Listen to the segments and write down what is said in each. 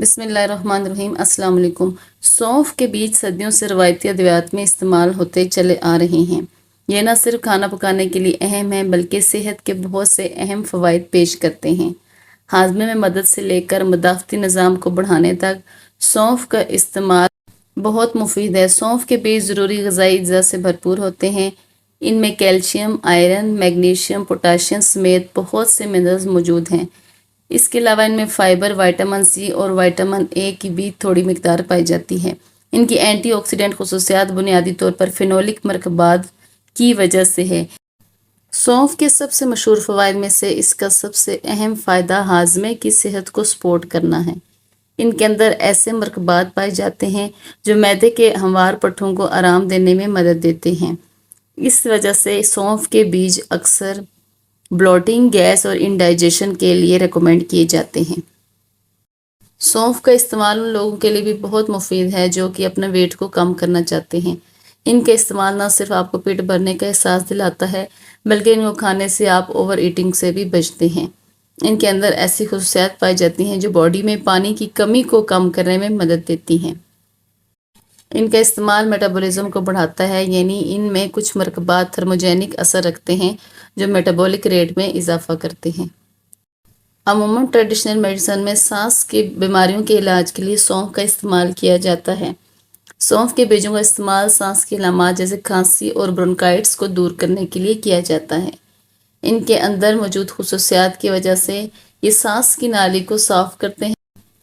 بسم اللہ الرحمن الرحیم۔ السلام علیکم۔ سونف کے بیج صدیوں سے روایتی ادویات میں استعمال ہوتے چلے آ رہے ہیں۔ یہ نہ صرف کھانا پکانے کے لیے اہم ہے بلکہ صحت کے بہت سے اہم فوائد پیش کرتے ہیں۔ ہاضمے میں مدد سے لے کر مدافعتی نظام کو بڑھانے تک سونف کا استعمال بہت مفید ہے۔ سونف کے بیج ضروری غذائی اجزاء سے بھرپور ہوتے ہیں۔ ان میں کیلشیم، آئرن، میگنیشیم، پوٹاشیم سمیت بہت سے منرلز موجود ہیں۔ اس کے علاوہ ان میں فائبر، وٹامن سی اور وٹامن اے کی بھی تھوڑی مقدار پائی جاتی ہے۔ ان کی اینٹی آکسیڈنٹ خصوصیات بنیادی طور پر فینولک مرکبات کی وجہ سے ہے۔ سونف کے سب سے مشہور فوائد میں سے اس کا سب سے اہم فائدہ ہاضمے کی صحت کو سپورٹ کرنا ہے۔ ان کے اندر ایسے مرکبات پائے جاتے ہیں جو معدے کے ہموار پٹھوں کو آرام دینے میں مدد دیتے ہیں۔ اس وجہ سے سونف کے بیج اکثر بلوٹنگ، گیس اور انڈائجیشن کے لیے ریکمینڈ کیے جاتے ہیں۔ سونف کا استعمال ان لوگوں کے لیے بھی بہت مفید ہے جو کہ اپنا ویٹ کو کم کرنا چاہتے ہیں۔ ان کا استعمال نہ صرف آپ کو پیٹ بھرنے کا احساس دلاتا ہے بلکہ ان کو کھانے سے آپ اوور ایٹنگ سے بھی بچتے ہیں۔ ان کے اندر ایسی خصوصیات پائی جاتی ہیں جو باڈی میں پانی کی کمی کو کم کرنے میں مدد دیتی ہیں۔ ان کا استعمال میٹابولزم کو بڑھاتا ہے، یعنی ان میں کچھ مرکبات تھرموجینک اثر رکھتے ہیں جو میٹابولک ریٹ میں اضافہ کرتے ہیں۔ عموماً ٹریڈیشنل میڈیسن میں سانس کی بیماریوں کے علاج کے لیے سونف کا استعمال کیا جاتا ہے۔ سونف کے بیجوں کا استعمال سانس کی علامات جیسے کھانسی اور برونکائٹس کو دور کرنے کے لیے کیا جاتا ہے۔ ان کے اندر موجود خصوصیات کی وجہ سے یہ سانس کی نالی کو صاف کرتے ہیں۔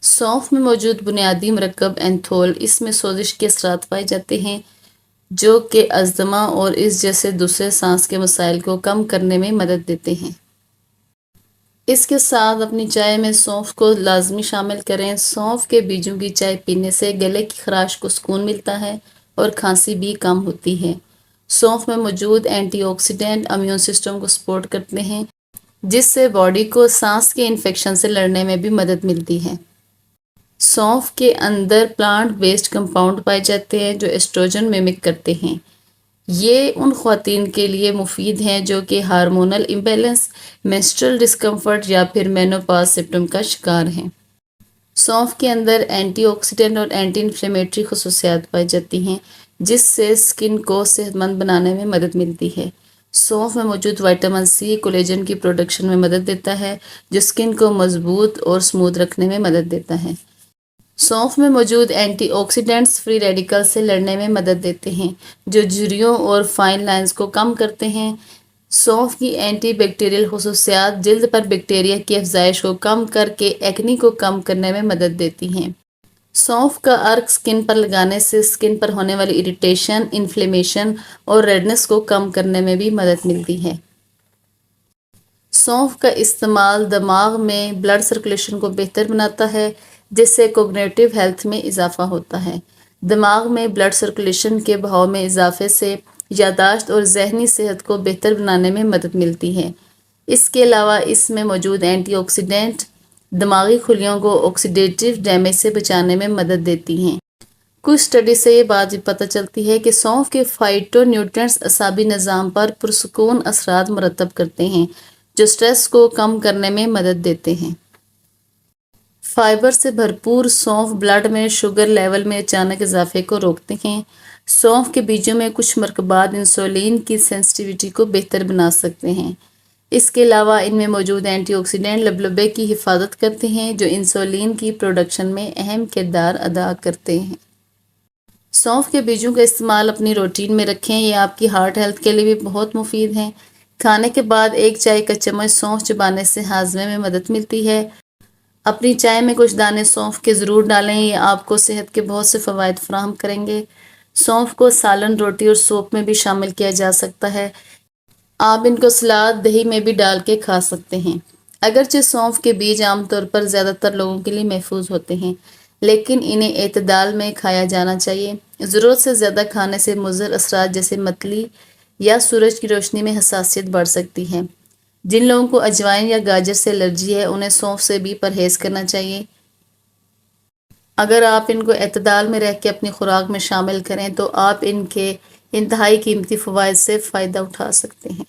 سونف میں موجود بنیادی مرکب اینتھول، اس میں سوزش کے اثرات پائے جاتے ہیں جو کہ استھما اور اس جیسے دوسرے سانس کے مسائل کو کم کرنے میں مدد دیتے ہیں۔ اس کے ساتھ اپنی چائے میں سونف کو لازمی شامل کریں۔ سونف کے بیجوں کی چائے پینے سے گلے کی خراش کو سکون ملتا ہے اور کھانسی بھی کم ہوتی ہے۔ سونف میں موجود اینٹی آکسیڈنٹ امیون سسٹم کو سپورٹ کرتے ہیں جس سے باڈی کو سانس کے انفیکشن سے لڑنے میں بھی مدد ملتی ہے۔ سونف کے اندر پلانٹ بیسڈ کمپاؤنڈ پائے جاتے ہیں جو ایسٹروجن میمک کرتے ہیں۔ یہ ان خواتین کے لیے مفید ہیں جو کہ ہارمونل امبیلنس، مینسٹرل ڈسکمفرٹ یا پھر مینوپاز سمپٹم کا شکار ہیں۔ سونف کے اندر اینٹی آکسیڈنٹ اور اینٹی انفلیمیٹری خصوصیات پائی جاتی ہیں جس سے سکن کو صحت مند بنانے میں مدد ملتی ہے۔ سونف میں موجود وٹامن سی کولیجن کی پروڈکشن میں مدد دیتا ہے جو سکن کو مضبوط اور سموتھ رکھنے میں مدد دیتا ہے۔ سونف میں موجود اینٹی آکسیڈنٹس فری ریڈیکل سے لڑنے میں مدد دیتے ہیں جو جھریوں اور فائن لائنز کو کم کرتے ہیں۔ سونف کی اینٹی بیکٹیریل خصوصیات جلد پر بیکٹیریا کی افزائش کو کم کر کے ایکنی کو کم کرنے میں مدد دیتی ہیں۔ سونف کا عرق سکن پر لگانے سے سکن پر ہونے والی اریٹیشن، انفلیمیشن اور ریڈنس کو کم کرنے میں بھی مدد ملتی ہے۔ سونف کا استعمال دماغ میں بلڈ سرکولیشن کو بہتر بناتا ہے جس سے کوگنیٹو ہیلتھ میں اضافہ ہوتا ہے۔ دماغ میں بلڈ سرکولیشن کے بہاؤ میں اضافے سے یادداشت اور ذہنی صحت کو بہتر بنانے میں مدد ملتی ہے۔ اس کے علاوہ اس میں موجود اینٹی آکسیڈنٹ دماغی خلیوں کو آکسیڈیٹیو ڈیمیج سے بچانے میں مدد دیتی ہیں۔ کچھ اسٹڈی سے یہ بات بھی پتہ چلتی ہے کہ سونف کے فائٹو نیوٹرینٹس اعصابی نظام پر پرسکون اثرات مرتب کرتے ہیں جو سٹریس کو کم کرنے میں مدد دیتے ہیں۔ فائبر سے بھرپور سونف بلڈ میں شوگر لیول میں اچانک اضافے کو روکتے ہیں۔ سونف کے بیجوں میں کچھ مرکبات انسولین کی سینسٹیویٹی کو بہتر بنا سکتے ہیں۔ اس کے علاوہ ان میں موجود اینٹی آکسیڈنٹ لبلبے کی حفاظت کرتے ہیں جو انسولین کی پروڈکشن میں اہم کردار ادا کرتے ہیں۔ سونف کے بیجوں کا استعمال اپنی روٹین میں رکھیں، یہ آپ کی ہارٹ ہیلتھ کے لیے بھی بہت مفید ہیں۔ کھانے کے بعد ایک چائے کا چمچ سونف چبانے سے ہاضمے میں مدد ملتی ہے۔ اپنی چائے میں کچھ دانے سونف کے ضرور ڈالیں، یہ آپ کو صحت کے بہت سے فوائد فراہم کریں گے۔ سونف کو سالن، روٹی اور سوپ میں بھی شامل کیا جا سکتا ہے۔ آپ ان کو سلاد، دہی میں بھی ڈال کے کھا سکتے ہیں۔ اگرچہ سونف کے بیج عام طور پر زیادہ تر لوگوں کے لیے محفوظ ہوتے ہیں لیکن انہیں اعتدال میں کھایا جانا چاہیے۔ ضرورت سے زیادہ کھانے سے مضر اثرات جیسے متلی یا سورج کی روشنی میں حساسیت بڑھ سکتی ہے۔ جن لوگوں کو اجوائن یا گاجر سے الرجی ہے انہیں سونف سے بھی پرہیز کرنا چاہیے۔ اگر آپ ان کو اعتدال میں رہ کے اپنی خوراک میں شامل کریں تو آپ ان کے انتہائی قیمتی فوائد سے فائدہ اٹھا سکتے ہیں۔